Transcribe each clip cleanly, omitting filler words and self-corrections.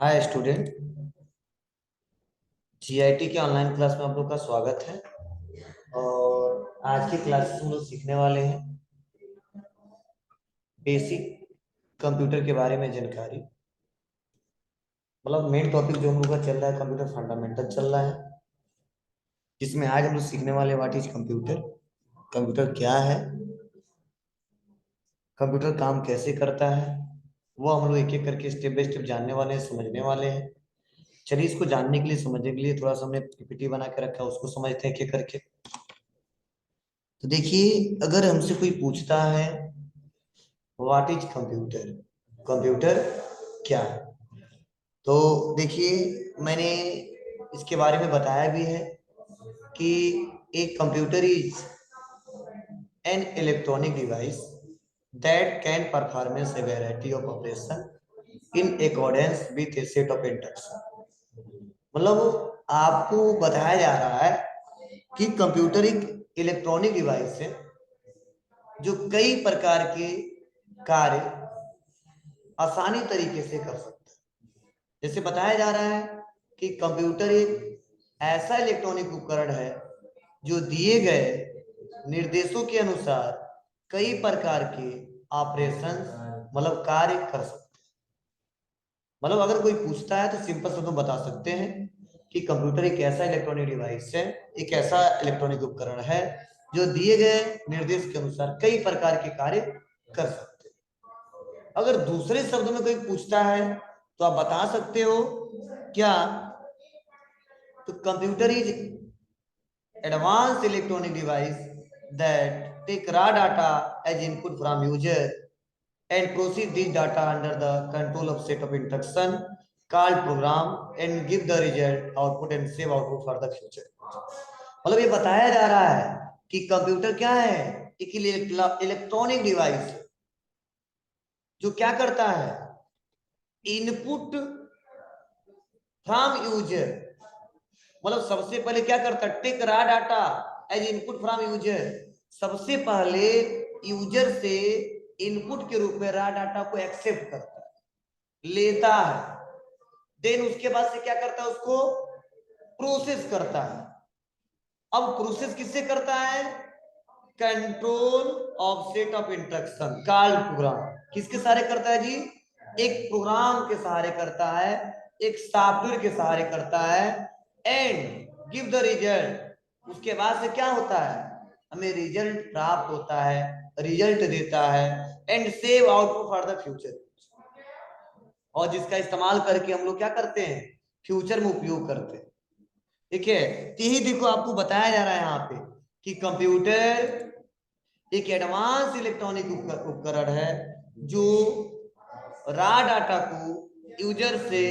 Hi student. GIT के online class में आप लोग का स्वागत है। और आज की क्लास में हम लोग सीखने वाले हैं बेसिक कंप्यूटर के बारे में जानकारी। मतलब मेन टॉपिक जो हम लोग का चल रहा है कंप्यूटर फंडामेंटल चल रहा है, जिसमें आज हम लोग सीखने वाले व्हाट इज कंप्यूटर, कंप्यूटर क्या है, कंप्यूटर काम कैसे करता है, वो हम लोग एक एक करके स्टेप बाय स्टेप जानने वाले हैं, समझने वाले हैं। चलिए, इसको जानने के लिए, समझने के लिए थोड़ा सा हमने पीपीटी बना के रखा है, उसको समझते हैं एक एक करके। तो देखिए, अगर हमसे कोई पूछता है व्हाट इज कंप्यूटर, कंप्यूटर क्या है, तो देखिए मैंने इसके बारे में बताया भी है कि एक computer is an electronic device that can performance A variety of operation in accordance with A set of instruction. मतलब आपको बताया जा रहा है कि कंप्यूटर एक इलेक्ट्रॉनिक डिवाइस है जो कई प्रकार के कार्य आसानी तरीके से कर सकता है। जैसे बताया जा रहा है कि कंप्यूटर एक ऐसा इलेक्ट्रॉनिक उपकरण है जो दिए गए निर्देशों के अनुसार कई प्रकार के ऑपरेशन मतलब कार्य कर सकते हैं। मतलब अगर कोई पूछता है तो सिंपल शब्दों में बता सकते हैं कि कंप्यूटर एक ऐसा इलेक्ट्रॉनिक डिवाइस है, एक ऐसा इलेक्ट्रॉनिक उपकरण है जो दिए गए निर्देश के अनुसार कई प्रकार के कार्य कर सकते हैं। अगर दूसरे शब्दों में कोई पूछता है तो आप बता सकते हो क्या, तो computer is advance electronic device that take raw data as input from user and process this data under the control of set of instruction called program and give the result output and save output for the future। मतलब ये बताया जा रहा है कि computer क्या है, एक इलेक्ट्रॉनिक डिवाइस जो क्या करता है, इनपुट फ्रॉम यूजर। मतलब सबसे पहले क्या करता है, take raw data as input from user. सबसे पहले यूजर से इनपुट के रूप में रॉ डाटा को एक्सेप्ट करता है, लेता है। देन उसके बाद से क्या करता है, उसको प्रोसेस करता है। अब प्रोसेस किससे करता है, control of set of instruction called programme. किसके सहारे करता है जी, एक प्रोग्राम के सहारे करता है, एक सॉफ्टवेयर के सहारे करता है। एंड गिव द रिजल्ट, उसके बाद से क्या होता है, हमें रिजल्ट प्राप्त होता है, रिजल्ट देता है। And save output for the future, और जिसका इस्तेमाल करके हम लोग क्या करते हैं, फ्यूचर में उपयोग करते हैं। ठीक है, यही देखो आपको बताया जा रहा है यहाँ पे कि कंप्यूटर एक एडवांस इलेक्ट्रॉनिक उपकरण है जो रॉ डाटा को यूजर से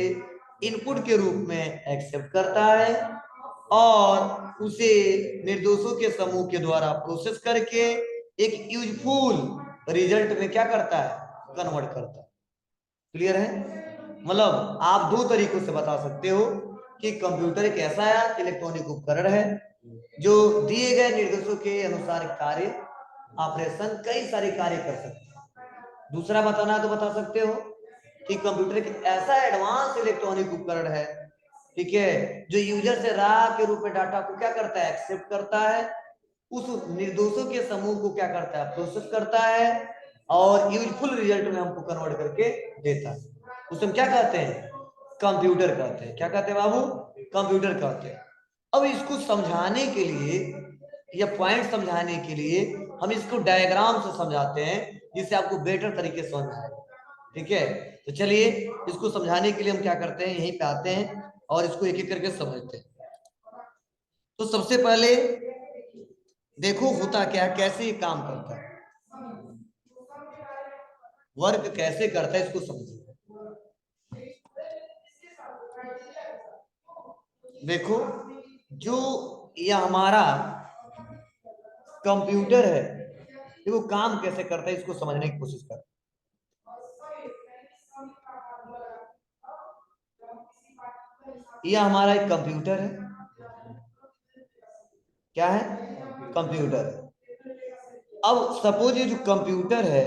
इनपुट के रूप में एक्सेप्ट करता है और उसे निर्देशों के समूह के द्वारा प्रोसेस करके एक यूजफुल रिजल्ट में क्या करता है, कन्वर्ट करता है। क्लियर है? मतलब आप दो तरीकों से बता सकते हो कि कंप्यूटर एक ऐसा इलेक्ट्रॉनिक उपकरण है जो दिए गए निर्देशों के अनुसार कार्य ऑपरेशन कई सारे कार्य कर सकते हैं। दूसरा बताना तो बता सकते हो कि कंप्यूटर एक ऐसा एडवांस इलेक्ट्रॉनिक उपकरण है, ठीक है, जो यूजर से रॉ के रूप में डाटा को क्या करता है, एक्सेप्ट करता है, उस निर्देशों के समूह को क्या करता है, प्रोसेस करता है और यूजफुल रिजल्ट में हमको कन्वर्ट करके देता है। उसे हम क्या कहते हैं, कंप्यूटर कहते हैं। क्या कहते हैं बाबू, कंप्यूटर कहते हैं। अब इसको समझाने के लिए या पॉइंट समझाने के लिए हम इसको डायग्राम से समझाते हैं, जिससे आपको बेटर तरीके से समझ आएगा। ठीक है, तो चलिए इसको समझाने के लिए हम क्या करते हैं, यहीं पे आते हैं और इसको एक एक करके समझते हैं। तो सबसे पहले देखो होता क्या, कैसे ये काम करता है, वर्क कैसे करता है, इसको समझो। देखो, जो ये हमारा कंप्यूटर है, देखो काम कैसे करता है, इसको समझने की कोशिश कर। ये हमारा एक कंप्यूटर है, क्या है, कंप्यूटर है। अब सपोज ये जो कंप्यूटर है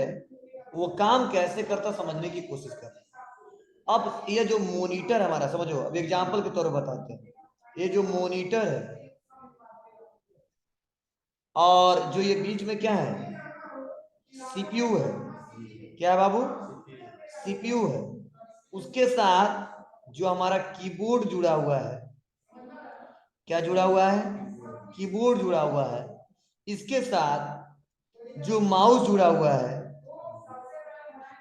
वो काम कैसे करता समझने की कोशिश कर। अब ये जो मॉनिटर हमारा, समझो, अब एग्जांपल के तौर पर बताते हैं, ये जो मॉनिटर है और जो ये बीच में क्या है, सीपीयू है। क्या है बाबू? सीपीयू है। उसके साथ जो हमारा कीबोर्ड जुड़ा हुआ है, क्या जुड़ा हुआ है? कीबोर्ड जुड़ा हुआ है। इसके साथ जो माउस जुड़ा हुआ है,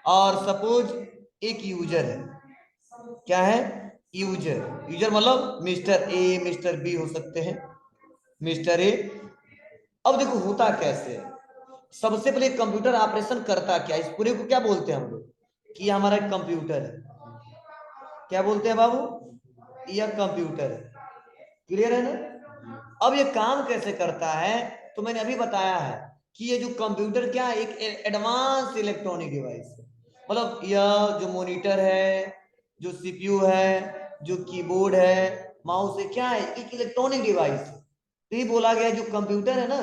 और सपोज एक यूजर है। क्या है? यूजर। यूजर मतलब मिस्टर ए, मिस्टर बी हो सकते हैं, मिस्टर ए। अब देखो होता कैसे है। सबसे पहले कंप्यूटर ऑपरेशन करता क्या, इस पूरे को क्या बोलते हैं हम लोग? कि हमारा एक कंप्यूटर है। क्या बोलते हैं बाबू? यह कंप्यूटर है। क्लियर है ना? अब ये काम कैसे करता है, तो मैंने अभी बताया है कि ये जो कंप्यूटर क्या है, एक एडवांस इलेक्ट्रॉनिक डिवाइस है। मतलब यह जो मॉनिटर है, जो सीपीयू है, जो कीबोर्ड है, माउस है, क्या है? एक इलेक्ट्रॉनिक डिवाइस है। तो ये बोला गया जो कंप्यूटर है ना,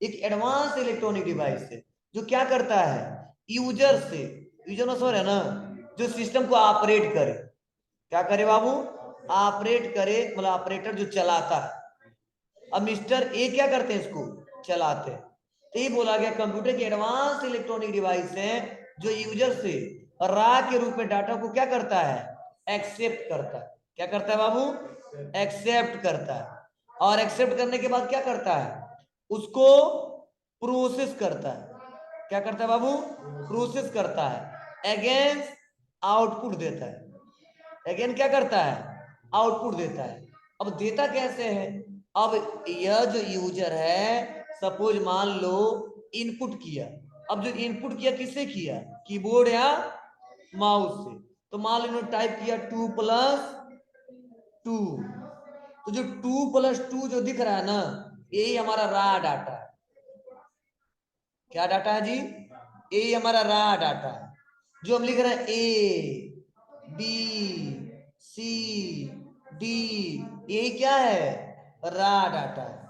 एक एडवांस इलेक्ट्रॉनिक डिवाइस है जो क्या करता है, यूजर से, यूजर मतलब है ना, जो सिस्टम को ऑपरेट करे। क्या करे बाबू? ऑपरेट करे, मतलब ऑपरेटर जो चलाता है। अब मिस्टर ए क्या करते हैं, इसको चलाते हैं। तो ये बोला गया कंप्यूटर की एडवांस इलेक्ट्रॉनिक डिवाइस है जो यूजर से रा के रूप में डाटा को क्या करता है, एक्सेप्ट करता है। क्या करता है बाबू? एक्सेप्ट करता है। और एक्सेप्ट करने के बाद क्या करता है, उसको प्रोसेस करता है। क्या करता है बाबू? प्रोसेस करता है, अगेंस्ट आउटपुट देता है। अगेन क्या करता है, आउटपुट देता है। अब देता कैसे है? अब यह जो यूजर है, सपोज मान लो इनपुट किया। अब जो इनपुट किया किससे किया, कीबोर्ड या माउस से। तो मान लो इन्होंने टाइप किया 2+2। तो जो 2+2 जो दिख रहा है ना, यही हमारा रा डाटा है। क्या डाटा है जी? यही हमारा रा डाटा है जो हम लिख रहे हैं, ए बी सी डी, यही क्या है, रा डाटा है।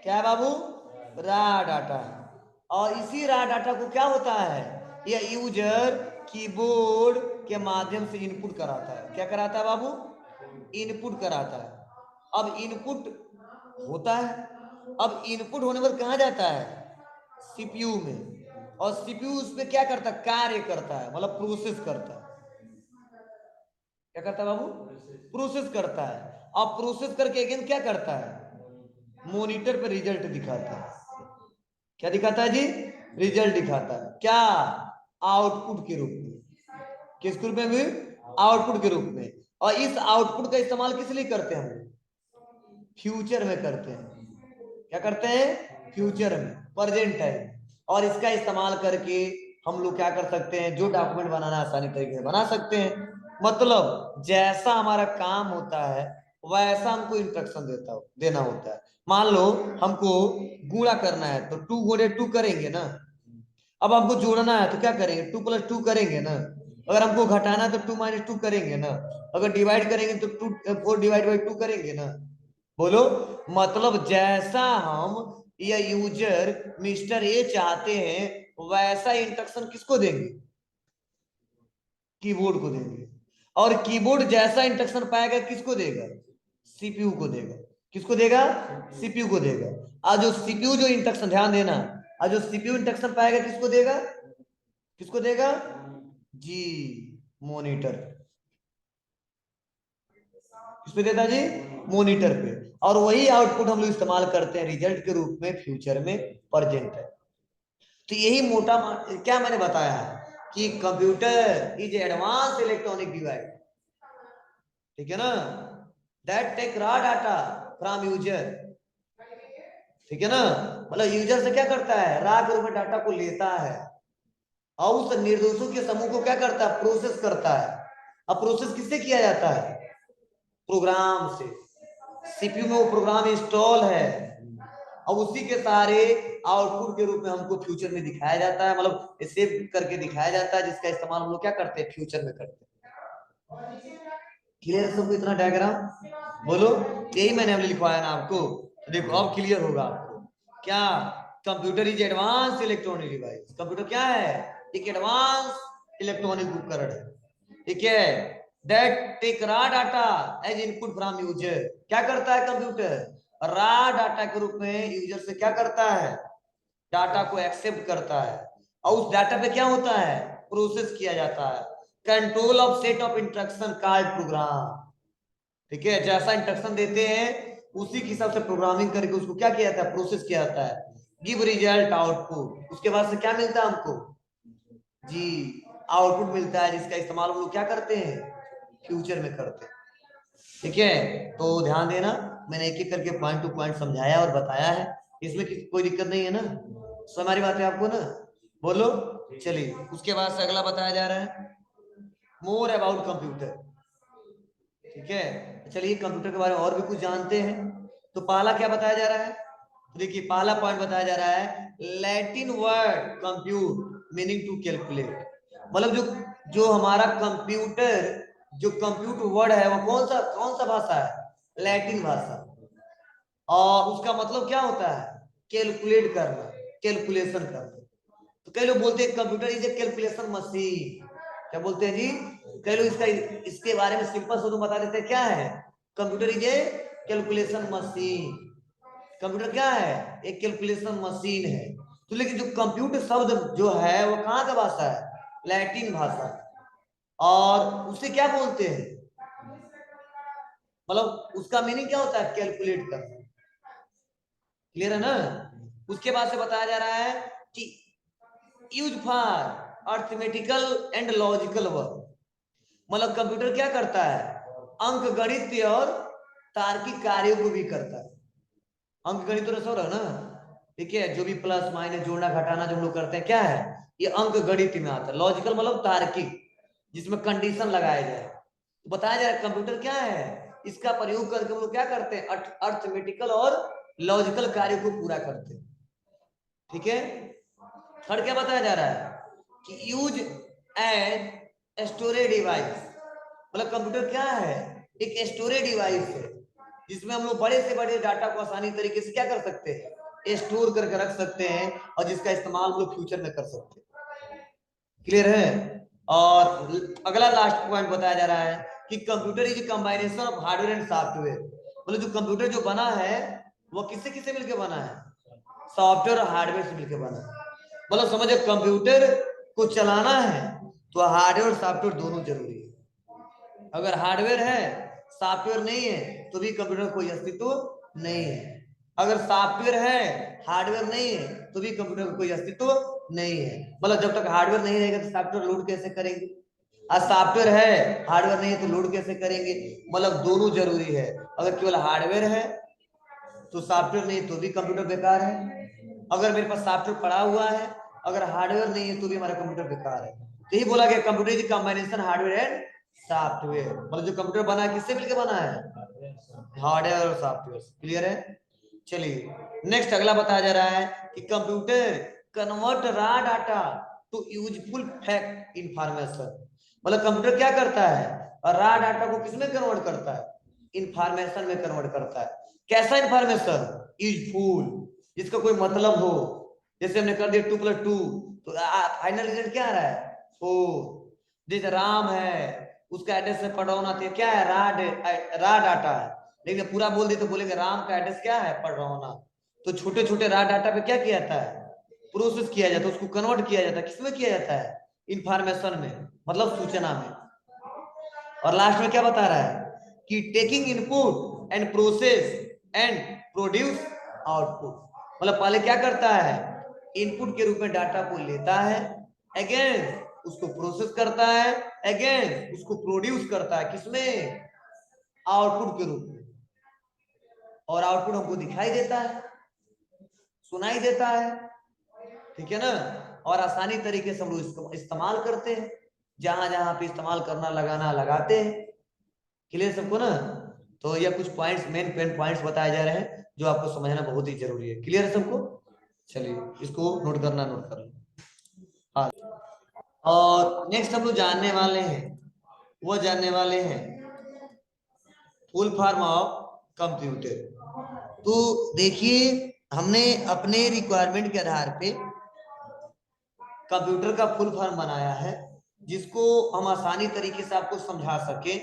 क्या है बाबू? रा डाटा है। और इसी रा डाटा को क्या होता है, यह यूजर कीबोर्ड के माध्यम से इनपुट कराता है। क्या कराता है बाबू? इनपुट कराता है। अब इनपुट होता है, अब इनपुट होने पर कहाँ जाता है, सीपीयू में। और सीपीयू उस पर क्या करता है, कार्य करता है, मतलब प्रोसेस करता है। क्या करता है बाबू? प्रोसेस करता है। अब प्रोसेस करके अगेन क्या करता है, मॉनिटर पे रिजल्ट दिखाता है। क्या दिखाता है जी? रिजल्ट दिखाता है। क्या? आउटपुट के रूप में। किस रूप में भी? आउटपुट के रूप में। और इस आउटपुट का इस्तेमाल किस लिए करते हैं हम? फ्यूचर में करते हैं। क्या करते हैं? फ्यूचर में, प्रेजेंट टाइम। और इसका इस्तेमाल करके हम लोग क्या कर सकते हैं, जो डॉक्यूमेंट बनाना आसानी तरीके से बना सकते हैं। मतलब जैसा हमारा काम होता है वैसा हमको इंस्ट्रक्शन देना होता है। मान लो हमको गुणा करना है तो 2 × 2 करेंगे ना। अब हमको जोड़ना है तो क्या करेंगे, 2+2 करेंगे ना। अगर हमको घटाना है तो 2 - 2 करेंगे ना। अगर डिवाइड करेंगे तो 4 ÷ 2 करेंगे ना। बोलो। मतलब जैसा हम या यूजर मिस्टर ए चाहते हैं वैसा इंस्ट्रक्शन किसको देंगे, कीबोर्ड को देंगे। और कीबोर्ड जैसा इंस्ट्रक्शन पाएगा किसको देगा, सीपीयू को देगा। किसको देगा? सीपीयू को देगा। और जो सीपीयू जो इंस्ट्रक्शन, ध्यान देना, और जो सीपीयू इंस्ट्रक्शन पाएगा किसको देगा, किसको देगा जी, मॉनिटर। किस पे देता जी? मॉनिटर पे। और वही आउटपुट हम लोग इस्तेमाल करते हैं रिजल्ट के रूप में फ्यूचर में, प्रेजेंट है। तो यही मोटा क्या मैंने बताया है कि computer is advance electronic device, ठीक है ना, that take raw data from user. ठीक है ना, मतलब यूजर से क्या करता है, रॉ के रूप में डाटा को लेता है और उस निर्देशों के समूह को क्या करता है, प्रोसेस करता है। अब प्रोसेस किससे किया जाता है, प्रोग्राम से। सीपीयू में वो प्रोग्राम इंस्टॉल है और उसी के सारे आउटपुट के रूप में हमको फ्यूचर में दिखाया जाता है, मतलब सेव करके दिखाया जाता है, जिसका इस्तेमाल हम लोग क्या करते हैं, फ्यूचर में करते हैं। क्लियर सबको इतना डायग्राम? बोलो। यही मैंने अभी लिखवाया ना आपको, तो देखो अब क्लियर होगा आपको। क्या? Computer is advance electronic device. Computer क्या है, एक एडवांस इलेक्ट्रॉनिक उपकरण है। ठीक है। that take raw data as input from user। क्या करता है कंप्यूटर? रॉ डाटा के रूप में यूजर से क्या करता है? डाटा को एक्सेप्ट करता है और उस डाटा पे क्या होता है? प्रोसेस किया जाता है। Control of set of instruction called programme. ठीक है, जैसा इंस्ट्रक्शन देते हैं उसी के हिसाब से प्रोग्रामिंग करके उसको क्या किया जाता है? प्रोसेस किया जाता है। Give result output. उसके बाद से क्या मिलता है हमको? जी, आउटपुट मिलता है, जिसका इस्तेमाल हम लोग क्या करते हैं? फ्यूचर में करते हैं। ठीक है, तो ध्यान देना, मैंने एक एक करके पॉइंट टू पॉइंट समझाया और बताया है, इसमें कोई दिक्कत नहीं है ना? सो हमारी बात है आपको ना? बोलो। चलिए, उसके बाद से अगला बताया जा रहा है मोर अबाउट कंप्यूटर। ठीक है, चलिए कंप्यूटर के बारे में और भी कुछ जानते हैं। तो पहला क्या बताया जा रहा है? तो देखिए, पहला पॉइंट बताया जा रहा है Latin word compute meaning to calculate. मतलब जो जो हमारा कंप्यूटर, जो कंप्यूट वर्ड है वो कौन सा भाषा है? लैटिन भाषा। और उसका मतलब क्या होता है? कैलकुलेट करना, कैलकुलेशन करना। तो कई लोग बोलते हैं computer is a calculation machine. क्या बोलते हैं जी? कई लोग इसके बारे में सिंपल शब्दों में बता देते हैं क्या है? Computer is a calculation machine. Computer क्या है? एक कैलकुलेशन मशीन है। तो लेकिन जो कंप्यूटर शब्द जो है वो कहाँ का भाषा है? लैटिन भाषा। और उसे क्या बोलते हैं? मतलब उसका मीनिंग क्या होता है? कैलकुलेट करना। क्लियर है ना? उसके बाद से बताया जा रहा है कि use for arithmetical and logical work. मतलब कंप्यूटर क्या करता है? अंक गणित और तार्किक कार्यों को भी करता है। अंक गणित तो सब रहा ना? ठीक है, जो भी प्लस माइनस जोड़ना घटाना जो हम लोग करते हैं क्या है? ये अंक गणित में आता है। लॉजिकल मतलब तार्किक, जिसमें कंडीशन लगाया जाए। तो बताया जा रहा है कंप्यूटर क्या है? इसका प्रयोग करके हम लोग क्या करते हैं? अर्थमेटिकल और लॉजिकल कार्य को पूरा करते हैं। ठीक है, थर्ड क्या बताया जा रहा है? कि यूज एज स्टोरेज डिवाइस। मतलब कंप्यूटर क्या है? एक स्टोरेज डिवाइस है, जिसमें हम लोग बड़े से बड़े डाटा को आसानी तरीके से क्या कर सकते हैं? स्टोर करके रख सकते हैं, और जिसका इस्तेमाल हम लोग फ्यूचर में कर सकते हैं। क्लियर है? और अगला लास्ट पॉइंट बताया जा रहा है कि computer is combination of hardware and software. मतलब जो कंप्यूटर जो बना है वो किससे किससे मिलकर बना है? सॉफ्टवेयर और हार्डवेयर से मिलकर बना है। मतलब समझो, कंप्यूटर को चलाना है तो हार्डवेयर और सॉफ्टवेयर दोनों जरूरी है। अगर हार्डवेयर है, सॉफ्टवेयर नहीं है, तो भी कंप्यूटर कोई अस्तित्व नहीं है। अगर सॉफ्टवेयर है, हार्डवेयर नहीं है, तो भी कंप्यूटर का कोई अस्तित्व नहीं है। मतलब जब तक हार्डवेयर नहीं रहेगा तो सॉफ्टवेयर लोड कैसे करेंगे? आज सॉफ्टवेयर है, हार्डवेयर नहीं है, तो लोड कैसे करेंगे? मतलब दोनों जरूरी है। अगर केवल हार्डवेयर है तो सॉफ्टवेयर नहीं तो भी कंप्यूटर बेकार है। अगर मेरे पास सॉफ्टवेयर पड़ा हुआ है, अगर हार्डवेयर नहीं है, तो भी हमारा कंप्यूटर बेकार है। तो यही बोला गया computer is combination hardware and software. मतलब जो कंप्यूटर बना है किससे मिलकर बना है? हार्डवेयर और सॉफ्टवेयर। क्लियर है? चलिए, नेक्स्ट अगला बताया जा रहा है कि computer convert raw data to useful fact information. मतलब कंप्यूटर क्या करता है? रॉ डाटा को किसमें कन्वर्ट करता है? इंफॉर्मेशन में कन्वर्ट करता है। कैसा इंफॉर्मेशन? यूजफुल, जिसका कोई मतलब हो। जैसे हमने कर दिया 2+2, तो फाइनल रिजल्ट क्या आ रहा है? 4। जैसे राम है, उसका एड्रेस से पढ़ना था, क्या है? रा डाटा है। लेकिन पूरा बोल दे तो बोलेंगे राम का एड्रेस क्या है? पढ़ना। तो छोटे छोटे रा डाटा पे क्या किया जाता है? प्रोसेस किया जाता है, उसको कन्वर्ट किया जाता है। किसमें किया जाता है? इंफॉर्मेशन में, मतलब सूचना में। और लास्ट में क्या बता रहा है? कि taking input and process and produce output. मतलब पहले क्या करता है? इनपुट के रूप में डाटा को लेता है, अगेन उसको प्रोसेस करता है, अगेन उसको प्रोड्यूस करता है। किसमें? आउटपुट के रूप में। और आउटपुट हमको दिखाई देता है, सुनाई देता है। ठीक है ना? और आसानी तरीके से हम लोग इसको इस्तेमाल करते हैं, जहां जहां पे इस्तेमाल करना लगाना लगाते हैं। क्लियर सबको ना? तो ये कुछ पॉइंट्स, मेन पॉइंट्स बताए जा रहे हैं जो आपको समझना बहुत ही जरूरी है। क्लियर है सबको? चलिए, इसको नोट करना, नोट कर लो। हाँ, और नेक्स्ट हम लोग जानने वाले हैं, वो जानने वाले हैं फुल फॉर्म ऑफ कंप्यूटर। तो देखिए, हमने अपने रिक्वायरमेंट के आधार पे कंप्यूटर का फुल फॉर्म बनाया है। जिसको हम आसानी तरीके से आपको समझा सके।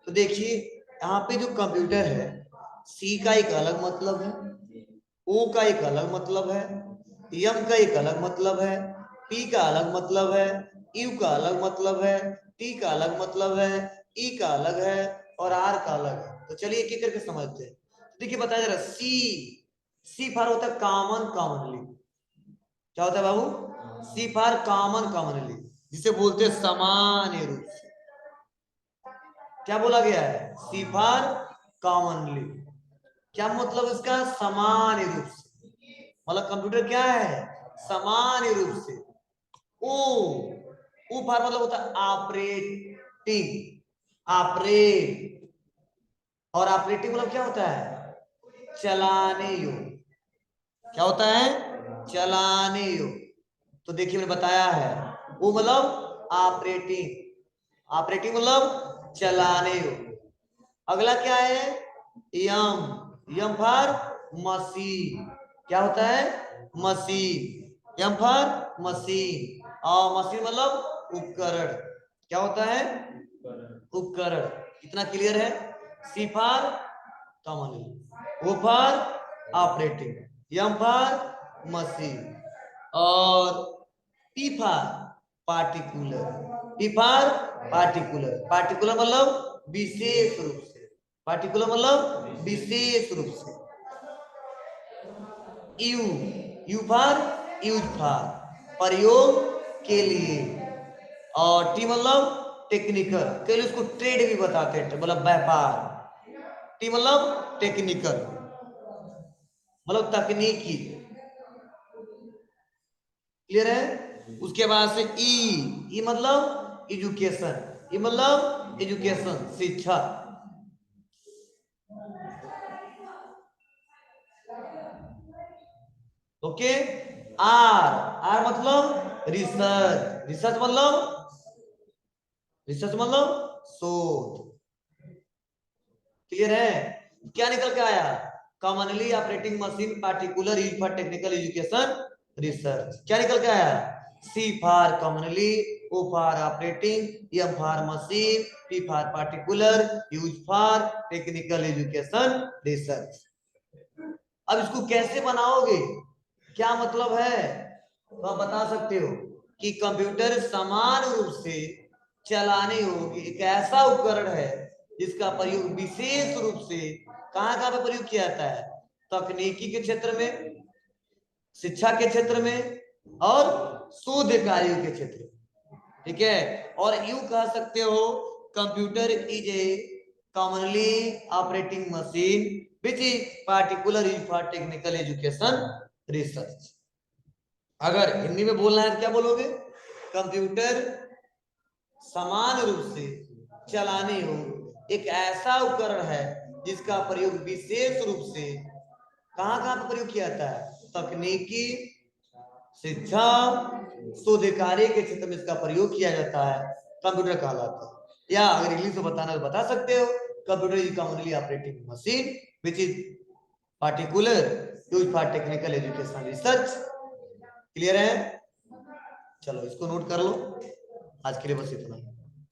तो देखिए यहाँ पे जो कंप्यूटर है, सी का एक अलग मतलब है, ओ का एक अलग मतलब है, एम का एक अलग मतलब है, पी का अलग मतलब है, यू का अलग मतलब है, टी का अलग मतलब है, ई का अलग है और आर का अलग है। तो चलिए एक एक करके समझते हैं। देखिए बताया जा रहा है सी फॉर होता है कॉमन कॉमनली। क्या होता है बाबू? सी फॉर कॉमन कॉमनली, जिसे बोलते हैं सामान्य रूप से। क्या बोला गया है? C for commonly. क्या मतलब इसका? सामान्य रूप से। मतलब कंप्यूटर क्या है? सामान्य रूप से। ओ ओ फॉर मतलब होता है ऑपरेटिंग, ऑपरेट। और ऑपरेटिंग मतलब क्या होता है? चलाने योग्य। क्या होता है? चलाने योग्य। तो देखिए मैंने बताया है, वो मतलब ऑपरेटिंग, ऑपरेटिंग मतलब चलाने योग्य। अगला क्या है? M, M for machine. क्या होता है? मशीन। M for machine. और मशीन मतलब उपकरण। क्या होता है? उपकरण। कितना क्लियर है? C for commonly, O for operating, M for machine और P for particular. P for particular, particular मतलब विशेष रूप से, पार्टिकुलर मतलब विशेष रूप से। U, U for use for, प्रयोग के लिए। और टी मतलब टेक्निकल, कई उसको ट्रेड भी बताते हैं, मतलब व्यापार। टी मतलब टेक्निकल, मतलब तकनीकी। क्लियर है? उसके बाद से ई मतलब एजुकेशन, ई मतलब एजुकेशन, शिक्षा। ओके। आर, आर मतलब रिसर्च, रिसर्च मतलब, रिसर्च मतलब शोध। क्लियर है? क्या निकल के आया? Commonly operating machine particular use for technical education research. क्या निकल के आया? C for commonly, O for operating, M for machine, P for particular use for technical education research. अब इसको कैसे बनाओगे? क्या मतलब है? तो आप बता सकते हो कि कंप्यूटर समान रूप से चलाने योग्य एक ऐसा उपकरण है जिसका प्रयोग विशेष रूप से कहां कहां पे प्रयोग किया जाता है? तकनीकी के क्षेत्र में, शिक्षा के क्षेत्र में और शोध कार्यों के क्षेत्र में। ठीक है? और यूं कह सकते हो computer is a commonly operating machine which is particular use for technical education research. अगर हिंदी में बोलना है तो क्या बोलोगे? कंप्यूटर समान रूप से चलाने योग्य एक ऐसा उपकरण है जिसका प्रयोग विशेष रूप से कहां कहां पर प्रयोग किया जाता है? तकनीकी, शिक्षा, शोध कार्य के क्षेत्र में इसका प्रयोग किया जाता है, कंप्यूटर कहलाता है। या अगर इंग्लिश में बताना तो बता सकते हो, computer is commonly operating machine which is particular use for technical education research. Clear है? चलो इसको नोट कर लो। आज के लिए बस इतना ही।